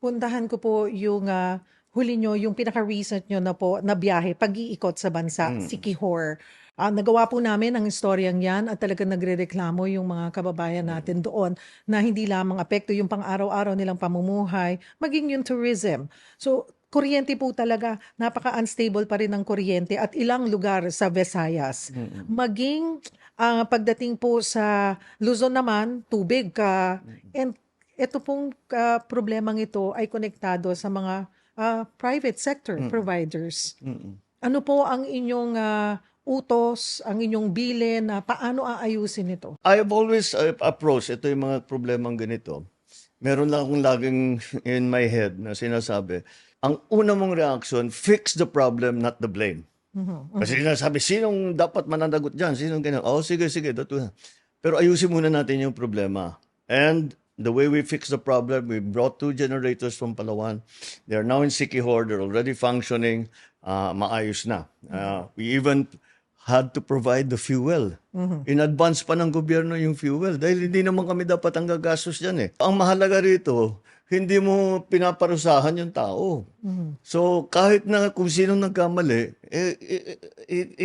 Puntahan ko po yung, huli niyo, yung pinaka-recent niyo na po na biyahe, pag-iikot sa bansa, Mm. Siquijor. Nagawa po namin ang istoryang 'yan at talagang nagrereklamo yung mga kababayan Mm. natin doon na hindi lamang apekto yung pang-araw-araw nilang pamumuhay, maging yung tourism. So, kuryente po talaga, napaka-unstable pa rin ng kuryente at ilang lugar sa Visayas. Mm. Maging, pagdating po sa Luzon naman, tubig, Mm. and eto pong, problemang ito ay konektado sa mga, private sector Mm. providers. Mm. Ano po ang inyong, utos, ang inyong bilin na paano aayusin ito? I have always approached ito yung mga problemang ganito. Meron lang akong laging in my head na sinasabi, ang una mong reaction, fix the problem, not the blame. Mhm, Kasi mhm. sinasabi, sinong dapat mananagot dyan? Sinong ganyan? Oh, sige, sige. Pero ayusin muna natin yung problema. And the way we fix the problem, we brought 2 generators from Palawan. They are now in Siquijor. They're already functioning. Maayos na. We even had to provide the fuel. In advance pa ng gobyerno yung fuel dahil hindi naman kami dapat ang gagastos dyan eh. Ang mahalaga rito, hindi mo pinaparusahan yung tao. So kahit na kung sino nagkamali,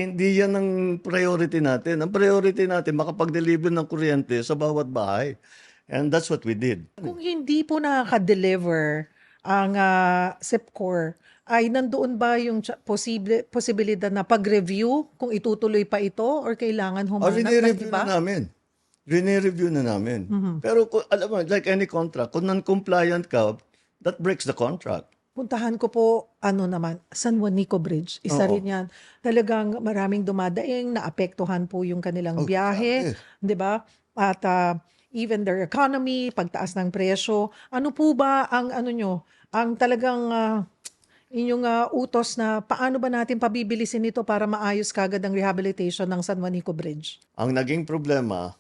hindi yan ang priority natin. Ang priority natin, makapag-deliver ng kuryente sa bawat bahay. And that's what we did. Kung hindi po nakaka-deliver ang, SIPCOR, ay nandoon ba yung posibilidad na pag-review kung itutuloy pa ito or kailangan humanap ng Rine-review na iba? namin. Rine-review na namin. Pero alam mo, like any contract, kung non-compliant ka, that breaks the contract. Puntahan ko po, ano naman, San Juanico Bridge. Isa Oo. rin yan. Talagang maraming dumadaing, naapektuhan po yung kanilang Oh, biyahe, grabe. di ba? At even their economy, pagtaas ng presyo. Ano po ba ang ano nyo, ang talagang inyong utos na paano ba natin pabibilisin ito para maayos kagad ang rehabilitation ng San Juanico Bridge? Ang naging problema,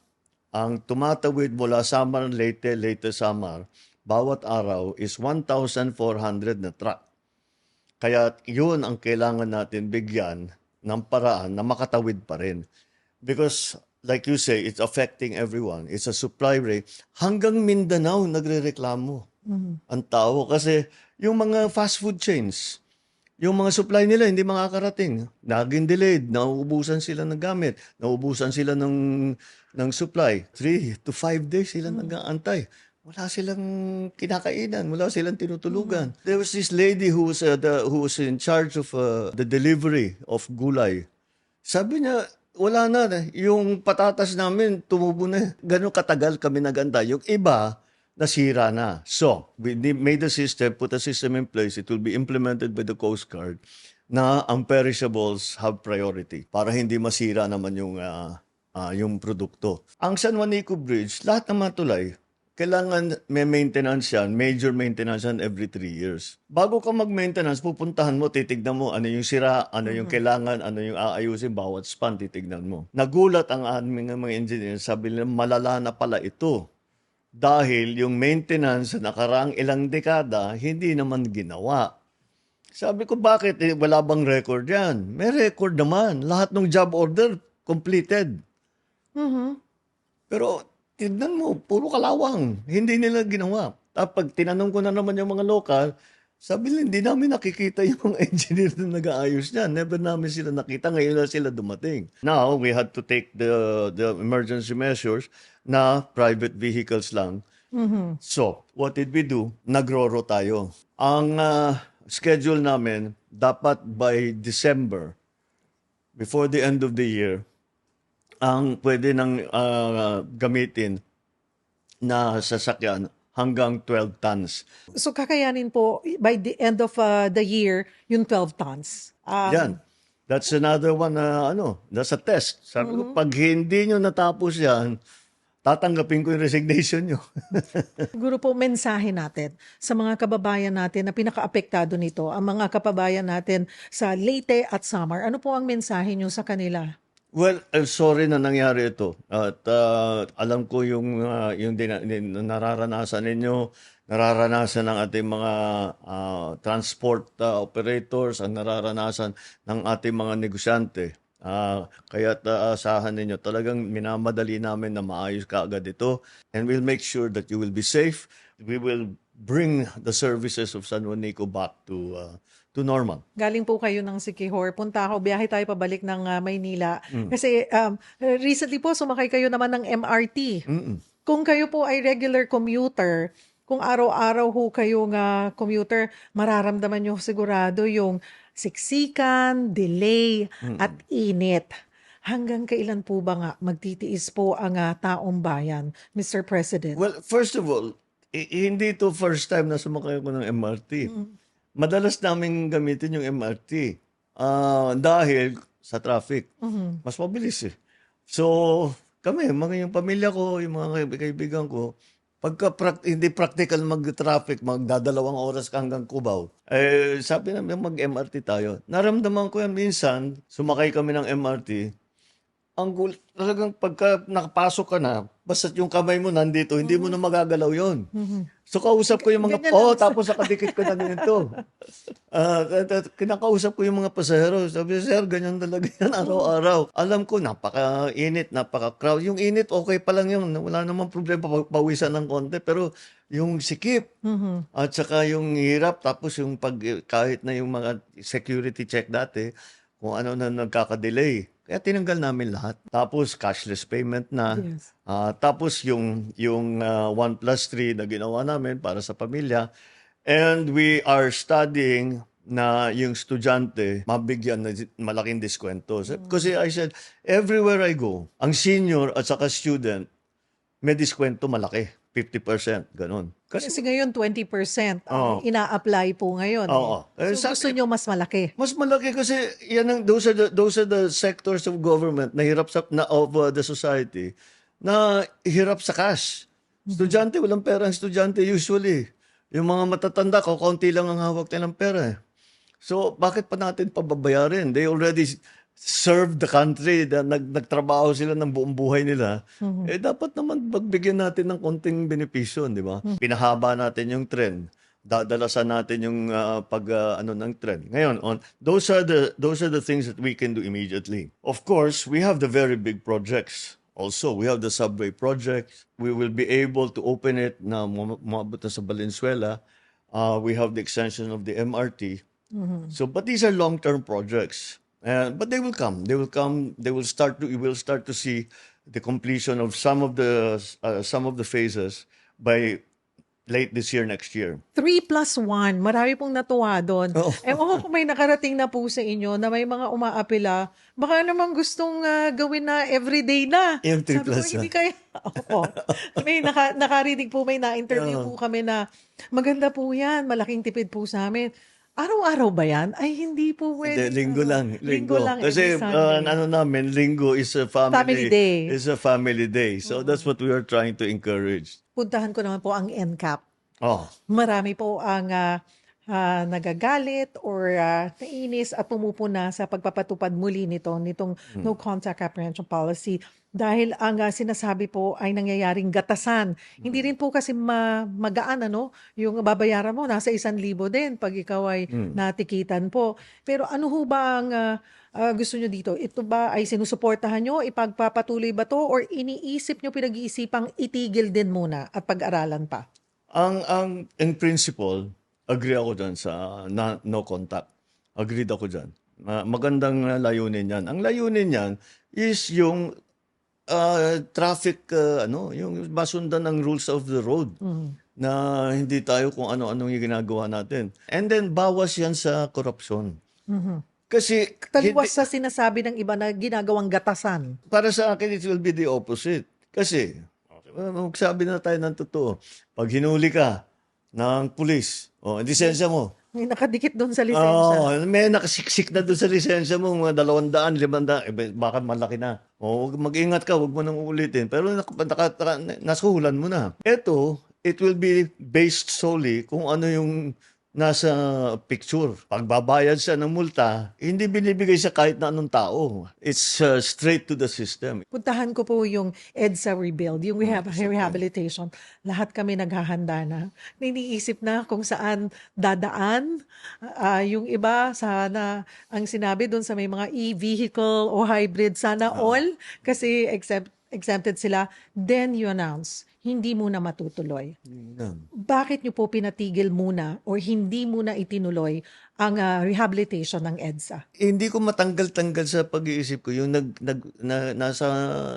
ang tumatawid mula Samar Leyte, Leyte Samar, bawat araw is 1,400 na truck. Kaya yun ang kailangan natin bigyan ng paraan na makatawid pa rin. Because like you say, it's affecting everyone. It's a supply rate. Hanggang Mindanao nagrereklamo ang tao kasi yung mga fast food chains, yung mga supply nila hindi makakarating. Naging delayed, nauubusan sila ng gamit, nauubusan sila ng supply. 3 to 5 days sila nag-aantay. Wala silang kinakainan, wala silang tinutulugan. There was this lady who was in charge of the delivery of gulay. Sabi niya, wala na. Yung patatas namin, tumubo na. Ganun katagal kami nagantay. Yung iba, nasira na. So, we made a system, put a system in place. It will be implemented by the Coast Guard na ang perishables have priority para hindi masira naman yung produkto. Ang San Juanico Bridge, lahat ng mga tulay, kailangan may maintenance yan, major maintenance yan every 3 years. Bago ka mag-maintenance, pupuntahan mo, titignan mo ano yung sira, ano yung kailangan, ano yung aayusin, bawat span, titignan mo. Nagulat ang aming mga engineers, sabi nila, malala na pala ito. Dahil yung maintenance sa nakaraang ilang dekada, hindi naman ginawa. Sabi ko, bakit? Wala bang record yan? May record naman. Lahat ng job order, completed. Mhm. Pero tignan mo, puro kalawang. Hindi nila ginawa. Tapos pag tinanong ko na naman yung mga lokal, sabi nila, hindi namin nakikita yung mga engineer na nag-aayos niyan. Never namin sila nakita. Ngayon na sila dumating. Now, we had to take the emergency measures na private vehicles lang. So, what did we do? Nagroro tayo. Ang schedule namin, dapat by December, before the end of the year, ang pwede nang gamitin na sasakyan hanggang 12 tons. So kakayanin po by the end of the year yung 12 tons. Yan. That's another one na that's a test. Sabi ko, pag hindi nyo natapos yan, tatanggapin ko yung resignation nyo. Siguro po mensahe natin sa mga kababayan natin na pinakaapektado nito, ang mga kababayan natin sa Leyte at Samar. Ano po ang mensahe nyo sa kanila? Well, I'm sorry na nangyari ito. At alam ko yung nararanasan ninyo, nararanasan ng ating mga transport operators, ang nararanasan ng ating mga negosyante. Kaya asahan ninyo, talagang minamadali namin na maayos kaagad ito. And we'll make sure that you will be safe. We will bring the services of San Juanico back to normal. Galing po kayo ng Siquijor, punta ako, biyahe tayo pabalik ng Maynila. Mm. Kasi recently po, sumakay kayo naman ng MRT. Mm-mm. Kung kayo po ay regular commuter, kung araw-araw ho kayong commuter, mararamdaman nyo sigurado yung siksikan, delay, at init. Hanggang kailan po ba nga magtitiis po ang taong bayan, Mr. President? Well, first of all, hindi to first time na sumakay ako ng MRT. Madalas namin gamitin yung MRT dahil sa traffic. Mas mabilis eh. So, kami, yung pamilya ko, yung mga kaibigan ko, pagka hindi practical mag-traffic, magdadalawang oras ka hanggang Cubao, sabi namin mag-MRT tayo. Naramdaman ko yan minsan, sumakay kami ng MRT, talagang pagka nakapasok ka na, basta yung kamay mo nandito, hindi mo na magagalaw yon. So kausap ko yung mga, Ganyan lang. tapos nakadikit ko na ganito. Kinakausap ko yung mga pasahero. Sabi, sir, ganyan talaga yan araw-araw. Alam ko, napaka-init, napaka-crowd. Yung init, okay pa lang yun. Wala namang problema, pawisan ng konti. Pero yung sikip, at saka yung hirap, tapos yung kahit na yung mga security check dati, kung ano na nagkakadelay. Kaya tinanggal namin lahat. Tapos cashless payment na. Yes. Tapos yung 1+3 na ginawa namin para sa pamilya. And we are studying na yung estudyante mabigyan ng malaking diskwento. Kasi I said, everywhere I go, ang senior at saka student, may diskwento malaki. 50%, ganun. Kasi ngayon 20% ang Oo. ina-apply po ngayon. Oo. So gusto nyo mas malaki. Mas malaki kasi those are the sectors of government na hirap of the society na hirap sa cash. Estudyante, walang pera ang estudyante usually. Yung mga matatanda ko, konti lang ang hawak nilang pera. So, bakit pa natin pababayarin? They already served the country, nagtrabaho sila ng buong buhay nila. Dapat naman magbigyan natin ng konting benepisyo, di ba? Pinahaba natin yung trend. Dadalasan natin yung ng trend. Ngayon, those are the things that we can do immediately. Of course, we have the very big projects. Also, we have the subway project. We will be able to open it na umabot na sa Valenzuela. We have the extension of the MRT. So, but these are long-term projects. But they will come. They will come. You will start to see the completion of some of the phases by late this year, next year. 3+1, marami pong natuwa doon. Oo. Ewan ko kung may nakarating na po sa inyo na may mga umaapila, baka naman gustong gawin na everyday na. Yung 3+1. Sabi ko, hindi kaya. Oo. May nakarinig po, may na-interview po kami na maganda po yan, malaking tipid po sa amin. Araw-araw ba yan? Ay, hindi po pwede. Linggo lang. Linggo lang. Kasi every Sunday. namin, linggo is a family Day. Is a family day. So that's what we are trying to encourage. Puntahan ko naman po ang NCAP. Oh. Marami po ang nagagalit or nainis at pumupuna sa pagpapatupad muli nitong no contact apprehension policy dahil ang sinasabi po ay nangyayaring gatasan. Hindi rin po kasi magaan yung babayaran mo nasa 1,000 din pag ikaw ay natikitan po. Pero ano ho ba ang gusto nyo dito? Ito ba ay sinusuportahan nyo? Ipagpapatuloy ba to? Or iniisip nyo pinag-iisipang itigil din muna at pag-aralan pa? In principle, agree ako dyan sa no contact. Agreed ako dyan. Magandang layunin yan. Ang layunin yan is yung traffic, yung masundan ng rules of the road. Na hindi tayo kung ano-anong yung ginagawa natin. And then, bawas yan sa korupsyon. Kasi, Taliwas sa sinasabi ng iba na ginagawang gatasan. para sa akin, it will be the opposite. Kasi, magsabi na tayo ng totoo. Pag hinuli ka ng pulis, lisensya mo. May nakadikit doon sa lisensya. May nakasiksik na doon sa lisensya mo, mga 200, 500, baka malaki na. Mag-ingat ka, huwag mo nang uulitin. Pero nasuhulan mo na. Ito, it will be based solely kung ano yung nasa picture. Pagbabayad siya ng multa, hindi binibigay sa kahit na anong tao. It's straight to the system. Puntahan ko po yung EDSA Rebuild, yung rehabilitation. Lahat kami naghahanda na. Niniisip na kung saan dadaan. Yung iba, sana, ang sinabi doon sa may mga e-vehicle o hybrid, sana all, kasi exempted sila. Then you announce hindi muna matutuloy. Yun. Bakit niyo po pinatigil muna or hindi muna itinuloy ang rehabilitation ng EDSA? Hindi ko matanggal-tanggal sa pag-iisip ko yung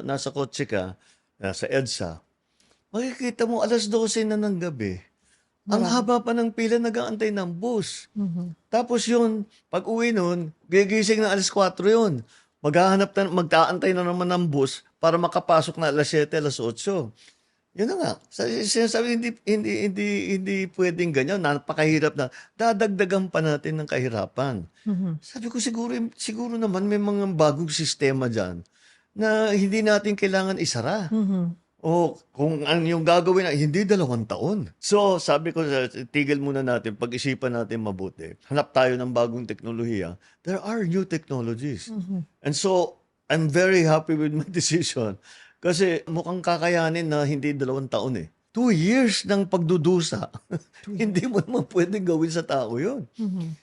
nasa kotse ka, nasa EDSA, makikita mo 12:00 na ng gabi. Ang Marami. haba pa ng pila, nag-aantay ng bus. Mhm. Tapos yun, pag-uwi nun, gigising na 4:00 yun. Mag-aantay na naman ng bus para makapasok na 7:00, 8:00. Yun na nga. Sinasabi, hindi pwedeng ganyan. Napakahirap na. Dadagdagan pa natin ng kahirapan. Mhm. Sabi ko, siguro naman may mga bagong sistema dyan na hindi natin kailangan isara. Mhm. O kung ano yung gagawin na, hindi 2 taon. So, sabi ko, tigil muna natin, pag-isipan natin mabuti. Hanap tayo ng bagong teknolohiya. There are new technologies. Mhm. And so, I'm very happy with my decision. Kasi mukhang kakayanin na hindi 2 taon eh. 2 years ng pagdudusa. Hindi mo naman pwedeng gawin sa tao yun. Mhm.